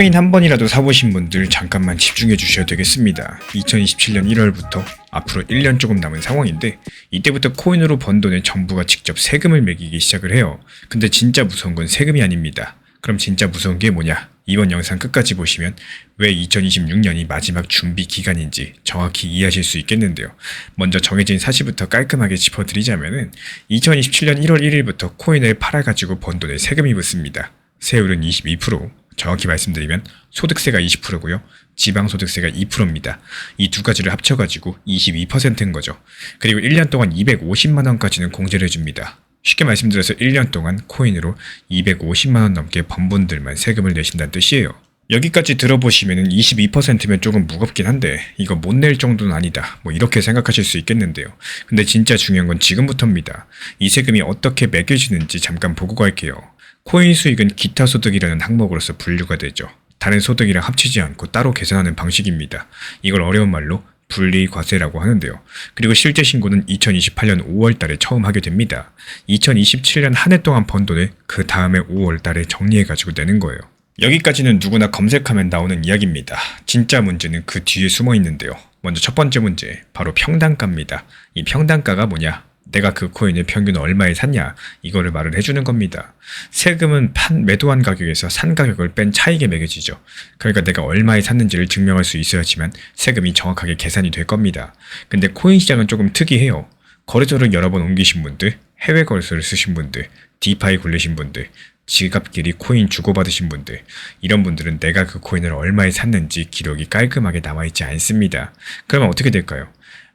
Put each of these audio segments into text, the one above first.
코인 한 번이라도 사보신 분들 잠깐만 집중해 주셔야 되겠습니다. 2027년 1월부터 앞으로 1년 조금 남은 상황인데 이때부터 코인으로 번 돈에 정부가 직접 세금을 매기기 시작을 해요. 근데 진짜 무서운 건 세금이 아닙니다. 그럼 진짜 무서운 게 뭐냐? 이번 영상 끝까지 보시면 왜 2026년이 마지막 준비 기간인지 정확히 이해하실 수 있겠는데요. 먼저 정해진 사실부터 깔끔하게 짚어드리자면은 2027년 1월 1일부터 코인을 팔아가지고 번 돈에 세금이 붙습니다. 세율은 22%, 정확히 말씀드리면 소득세가 20%고요. 지방소득세가 2%입니다. 이 두 가지를 합쳐가지고 22%인 거죠. 그리고 1년 동안 250만 원까지는 공제를 해줍니다. 쉽게 말씀드려서 1년 동안 코인으로 250만 원 넘게 번 분들만 세금을 내신다는 뜻이에요. 여기까지 들어보시면 22%면 조금 무겁긴 한데 이거 못 낼 정도는 아니다. 이렇게 생각하실 수 있겠는데요. 근데 진짜 중요한 건 지금부터입니다. 이 세금이 어떻게 매겨지는지 잠깐 보고 갈게요. 코인 수익은 기타 소득이라는 항목으로서 분류가 되죠. 다른 소득이랑 합치지 않고 따로 계산하는 방식입니다. 이걸 어려운 말로 분리과세라고 하는데요. 그리고 실제 신고는 2028년 5월 달에 처음 하게 됩니다. 2027년 한 해 동안 번 돈을 그 다음에 5월 달에 정리해가지고 내는 거예요. 여기까지는 누구나 검색하면 나오는 이야기입니다. 진짜 문제는 그 뒤에 숨어 있는데요. 먼저 첫 번째 문제, 바로 평단가입니다. 이 평단가가 뭐냐? 내가 그 코인을 평균 얼마에 샀냐, 이거를 말을 해주는 겁니다. 세금은 매도한 가격에서 산 가격을 뺀 차익에 매겨지죠. 그러니까 내가 얼마에 샀는지를 증명할 수 있어야지만 세금이 정확하게 계산이 될 겁니다. 근데 코인 시장은 조금 특이해요. 거래소를 여러 번 옮기신 분들, 해외 거래소를 쓰신 분들, 디파이 굴리신 분들, 지갑끼리 코인 주고받으신 분들, 이런 분들은 내가 그 코인을 얼마에 샀는지 기록이 깔끔하게 남아있지 않습니다. 그러면 어떻게 될까요?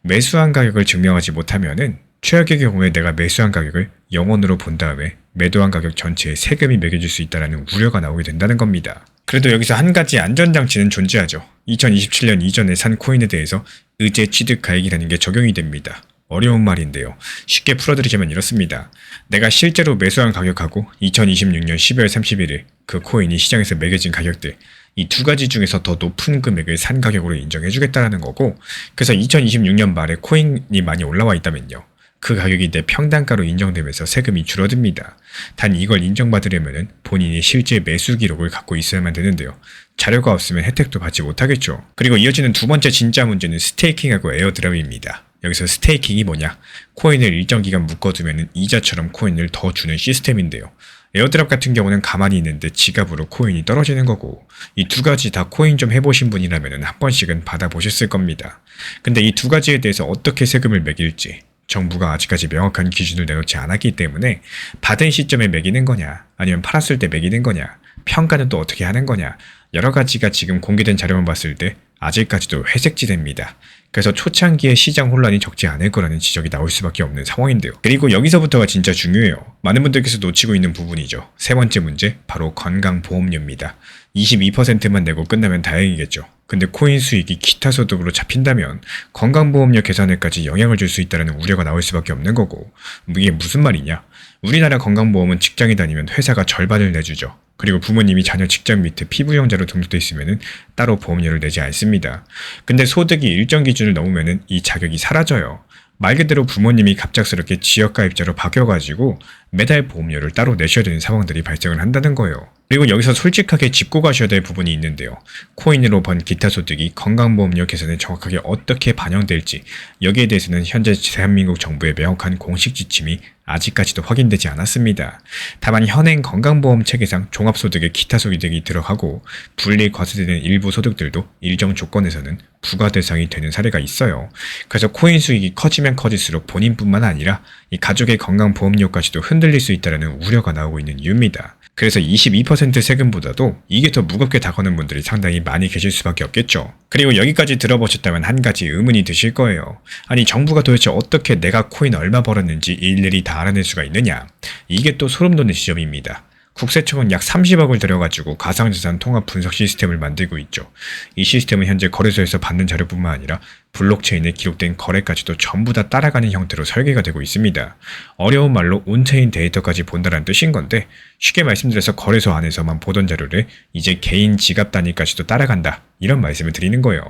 매수한 가격을 증명하지 못하면은 최악의 경우에 내가 매수한 가격을 0원으로 본 다음에 매도한 가격 전체에 세금이 매겨질 수 있다는 우려가 나오게 된다는 겁니다. 그래도 여기서 한 가지 안전장치는 존재하죠. 2027년 이전에 산 코인에 대해서 의제 취득 가액이라는 게 적용이 됩니다. 어려운 말인데요. 쉽게 풀어드리자면 이렇습니다. 내가 실제로 매수한 가격하고 2026년 12월 31일 그 코인이 시장에서 매겨진 가격들, 이 두 가지 중에서 더 높은 금액을 산 가격으로 인정해주겠다는 거고, 그래서 2026년 말에 코인이 많이 올라와 있다면요, 그 가격이 내 평단가로 인정되면서 세금이 줄어듭니다. 단 이걸 인정받으려면 본인이 실제 매수 기록을 갖고 있어야만 되는데요. 자료가 없으면 혜택도 받지 못하겠죠. 그리고 이어지는 두 번째 진짜 문제는 스테이킹하고 에어드랍입니다. 여기서 스테이킹이 뭐냐? 코인을 일정 기간 묶어두면 이자처럼 코인을 더 주는 시스템인데요. 에어드랍 같은 경우는 가만히 있는데 지갑으로 코인이 떨어지는 거고, 이 두 가지 다 코인 좀 해보신 분이라면 한 번씩은 받아보셨을 겁니다. 근데 이 두 가지에 대해서 어떻게 세금을 매길지 정부가 아직까지 명확한 기준을 내놓지 않았기 때문에 받은 시점에 매기는 거냐, 아니면 팔았을 때 매기는 거냐, 평가는 또 어떻게 하는 거냐, 여러 가지가 지금 공개된 자료만 봤을 때 아직까지도 회색지대입니다. 그래서 초창기에 시장 혼란이 적지 않을 거라는 지적이 나올 수밖에 없는 상황인데요. 그리고 여기서부터가 진짜 중요해요. 많은 분들께서 놓치고 있는 부분이죠. 세 번째 문제, 바로 건강보험료입니다. 22%만 내고 끝나면 다행이겠죠. 근데 코인 수익이 기타 소득으로 잡힌다면 건강보험료 계산에까지 영향을 줄 수 있다는 우려가 나올 수밖에 없는 거고, 이게 무슨 말이냐? 우리나라 건강보험은 직장에 다니면 회사가 절반을 내주죠. 그리고 부모님이 자녀 직장 밑에 피부영자로 등록돼 있으면 따로 보험료를 내지 않습니다. 근데 소득이 일정 기준을 넘으면 이 자격이 사라져요. 말 그대로 부모님이 갑작스럽게 지역가입자로 바뀌어가지고 매달 보험료를 따로 내셔야 되는 상황들이 발생을 한다는 거예요. 그리고 여기서 솔직하게 짚고 가셔야 될 부분이 있는데요. 코인으로 번 기타 소득이 건강보험료 계산에 정확하게 어떻게 반영될지, 여기에 대해서는 현재 대한민국 정부의 명확한 공식 지침이 아직까지도 확인되지 않았습니다. 다만 현행 건강보험 체계상 종합소득에 기타 소득이 들어가고 분리 과세되는 일부 소득들도 일정 조건에서는 부과 대상이 되는 사례가 있어요. 그래서 코인 수익이 커지면 커질수록 본인뿐만 아니라 이 가족의 건강보험료까지도 흔들릴 수 있다는 우려가 나오고 있는 이유입니다. 그래서 22% 세금보다도 이게 더 무겁게 다가오는 분들이 상당히 많이 계실 수밖에 없겠죠. 그리고 여기까지 들어보셨다면 한 가지 의문이 드실 거예요. 아니, 정부가 도대체 어떻게 내가 코인 얼마 벌었는지 일일이 다 알아낼 수가 있느냐? 이게 또 소름 돋는 지점입니다. 국세청은 약 30억을 들여가지고 가상자산 통합 분석 시스템을 만들고 있죠. 이 시스템은 현재 거래소에서 받는 자료뿐만 아니라 블록체인에 기록된 거래까지도 전부 다 따라가는 형태로 설계가 되고 있습니다. 어려운 말로 온체인 데이터까지 본다는 뜻인 건데, 쉽게 말씀드려서 거래소 안에서만 보던 자료를 이제 개인 지갑 단위까지도 따라간다, 이런 말씀을 드리는 거예요.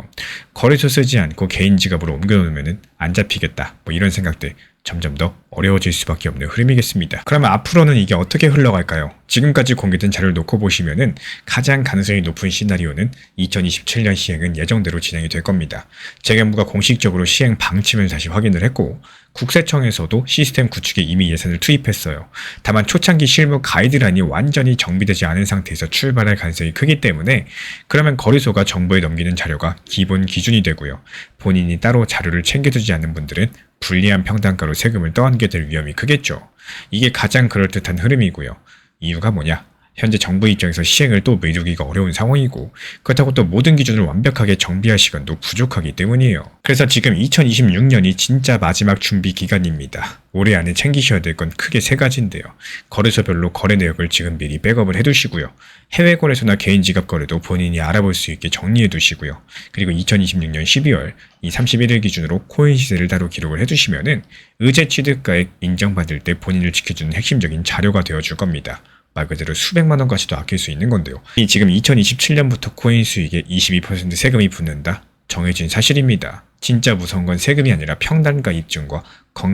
거래소 쓰지 않고 개인 지갑으로 옮겨놓으면 안 잡히겠다, 이런 생각들 점점 더 어려워질 수밖에 없는 흐름이겠습니다. 그러면 앞으로는 이게 어떻게 흘러갈까요? 지금까지 공개된 자료를 놓고 보시면은 가장 가능성이 높은 시나리오는 2027년 시행은 예정대로 진행이 될 겁니다. 재경부가 공식적으로 시행 방침을 다시 확인을 했고 국세청에서도 시스템 구축에 이미 예산을 투입했어요. 다만 초창기 실무 가이드라인이 완전히 정비되지 않은 상태에서 출발할 가능성이 크기 때문에 그러면 거래소가 정부에 넘기는 자료가 기본 기준이 되고요. 본인이 따로 자료를 챙겨두지 않는 분들은 불리한 평단가로 세금을 떠안게 될 위험이 크겠죠. 이게 가장 그럴듯한 흐름이고요. 이유가 뭐냐? 현재 정부 입장에서 시행을 또 미루기가 어려운 상황이고 그렇다고 또 모든 기준을 완벽하게 정비할 시간도 부족하기 때문이에요. 그래서 지금 2026년이 진짜 마지막 준비 기간입니다. 올해 안에 챙기셔야 될 건 크게 세 가지인데요. 거래소별로 거래 내역을 지금 미리 백업을 해두시고요. 해외 거래소나 개인 지갑 거래도 본인이 알아볼 수 있게 정리해 두시고요. 그리고 2026년 12월 이 31일 기준으로 코인 시세를 따로 기록을 해두시면은 의제 취득가액 인정받을 때 본인을 지켜주는 핵심적인 자료가 되어줄 겁니다. 말 그대로 수백만 원까지도 아낄 수 있는 건데요. 이 지금 2027년부터 코인 수익에 22% 세금이 붙는다? 정해진 사실입니다. 진짜 무서운 건 세금이 아니라 평단가 입증과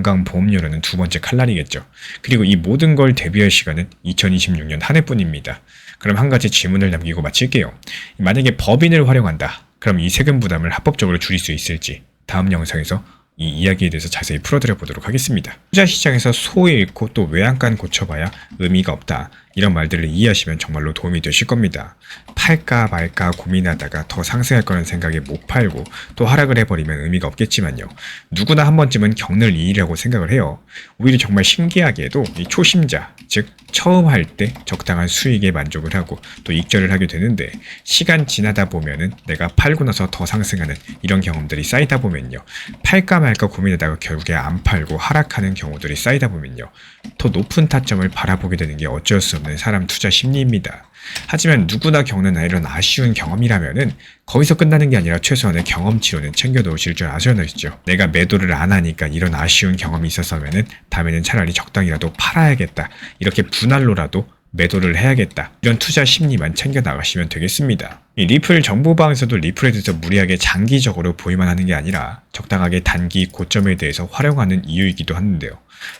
건강보험료라는 두 번째 칼날이겠죠. 그리고 이 모든 걸 대비할 시간은 2026년 한 해뿐입니다. 그럼 한 가지 질문을 남기고 마칠게요. 만약에 법인을 활용한다. 그럼 이 세금 부담을 합법적으로 줄일 수 있을지 다음 영상에서 이 이야기에 대해서 자세히 풀어드려 보도록 하겠습니다. 투자 시장에서 소 잃고 또 외양간 고쳐봐야 의미가 없다. 이런 말들을 이해하시면 정말로 도움이 되실 겁니다. 팔까 말까 고민하다가 더 상승할 거라는 생각에 못 팔고 또 하락을 해버리면 의미가 없겠지만요. 누구나 한 번쯤은 겪는 일이라고 생각을 해요. 오히려 정말 신기하게도 이 초심자, 즉 처음 할 때 적당한 수익에 만족을 하고 또 익절을 하게 되는데 시간 지나다 보면은 내가 팔고 나서 더 상승하는 이런 경험들이 쌓이다 보면요. 팔까 말까 고민하다가 결국에 안 팔고 하락하는 경우들이 쌓이다 보면요. 더 높은 타점을 바라보게 되는 게 어쩔 수 없는 사람 투자 심리입니다. 하지만 누구나 겪는 이런 아쉬운 경험이라면은 거기서 끝나는 게 아니라 최소한의 경험치로는 챙겨 놓으실 줄 아셔야겠죠. 내가 매도를 안 하니까 이런 아쉬운 경험이 있었으면은 다음에는 차라리 적당히라도 팔아야겠다. 이렇게 분할로라도 매도를 해야겠다. 이런 투자 심리만 챙겨 나가시면 되겠습니다. 이 리플 정보방에서도 리플에 대해서 무리하게 장기적으로 보유만 하는 게 아니라 적당하게 단기 고점에 대해서 활용하는 이유이기도 하는데요.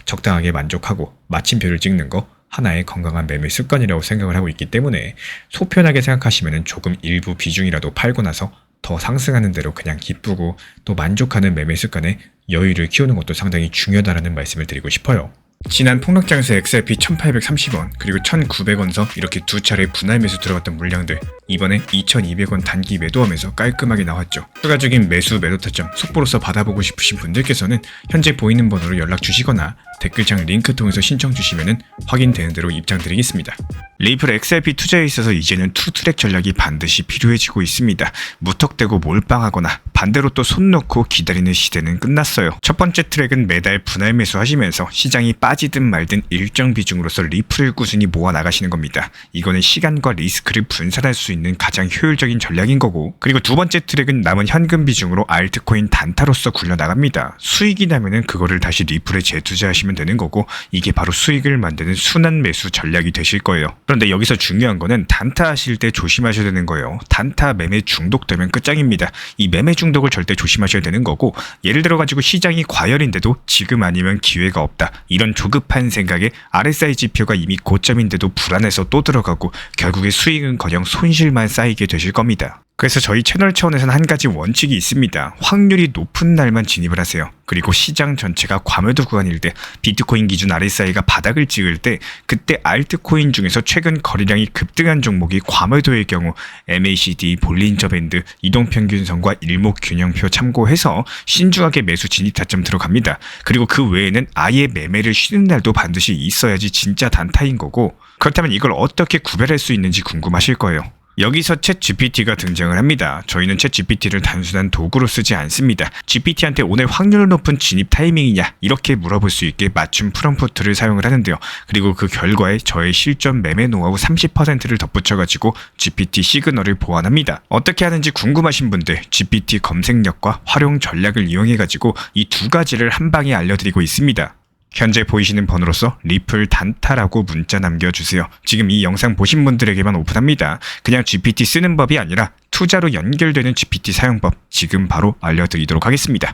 적당하게 만족하고 마침표를 찍는 거 하나의 건강한 매매 습관이라고 생각을 하고 있기 때문에 소편하게 생각하시면 조금 일부 비중이라도 팔고 나서 더 상승하는 대로 그냥 기쁘고 또 만족하는 매매 습관에 여유를 키우는 것도 상당히 중요하다는 말씀을 드리고 싶어요. 지난 폭락장에서 XRP 1830원 그리고 1900원서 이렇게 두 차례 분할 매수 들어갔던 물량들 이번에 2200원 단기 매도하면서 깔끔하게 나왔죠. 추가적인 매수 매도 타점 속보로서 받아보고 싶으신 분들께서는 현재 보이는 번호로 연락 주시거나 댓글창 링크 통해서 신청 주시면 확인되는 대로 입장 드리겠습니다. 리플 XRP 투자에 있어서 이제는 투트랙 전략이 반드시 필요해지고 있습니다. 무턱대고 몰빵하거나 반대로 또 손 놓고 기다리는 시대는 끝났어요. 첫 번째 트랙은 매달 분할 매수하시면서 시장이 빠지든 말든 일정 비중으로서 리플을 꾸준히 모아 나가시는 겁니다. 이거는 시간과 리스크를 분산할 수 있는 가장 효율적인 전략인 거고 그리고 두 번째 트랙은 남은 현금 비중으로 알트코인 단타로서 굴려나갑니다. 수익이 나면은 그거를 다시 리플에 재투자하시면 되는 거고 이게 바로 수익을 만드는 순환 매수 전략이 되실 거예요. 그런데 여기서 중요한 거는 단타 하실 때 조심하셔야 되는 거예요. 단타 매매 중독되면 끝장입니다. 이 매매 중독을 절대 조심하셔야 되는 거고 예를 들어 가지고 시장이 과열인데도 지금 아니면 기회가 없다. 이런 조급한 생각에 RSI 지표가 이미 고점인데도 불안해서 또 들어가고 결국에 수익은커녕 손실만 쌓이게 되실 겁니다. 그래서 저희 채널 차원에서는 한 가지 원칙이 있습니다. 확률이 높은 날만 진입을 하세요. 그리고 시장 전체가 과매도 구간일 때 비트코인 기준 RSI가 바닥을 찍을 때 그때 알트코인 중에서 최근 거래량이 급등한 종목이 과매도의 경우 MACD, 볼린저 밴드, 이동평균선과 일목균형표 참고해서 신중하게 매수 진입 타점 들어갑니다. 그리고 그 외에는 아예 매매를 쉬는 날도 반드시 있어야지 진짜 단타인 거고 그렇다면 이걸 어떻게 구별할 수 있는지 궁금하실 거예요. 여기서 챗GPT가 등장을 합니다. 저희는 챗GPT를 단순한 도구로 쓰지 않습니다. GPT한테 오늘 확률 높은 진입 타이밍이냐 이렇게 물어볼 수 있게 맞춤 프롬프트를 사용을 하는데요. 그리고 그 결과에 저의 실전 매매 노하우 30%를 덧붙여가지고 GPT 시그널을 보완합니다. 어떻게 하는지 궁금하신 분들 GPT 검색력과 활용 전략을 이용해가지고 이 두 가지를 한 방에 알려드리고 있습니다. 현재 보이시는 번호로서 리플 단타라고 문자 남겨주세요. 지금 이 영상 보신 분들에게만 오픈합니다. 그냥 GPT 쓰는 법이 아니라 투자로 연결되는 GPT 사용법 지금 바로 알려드리도록 하겠습니다.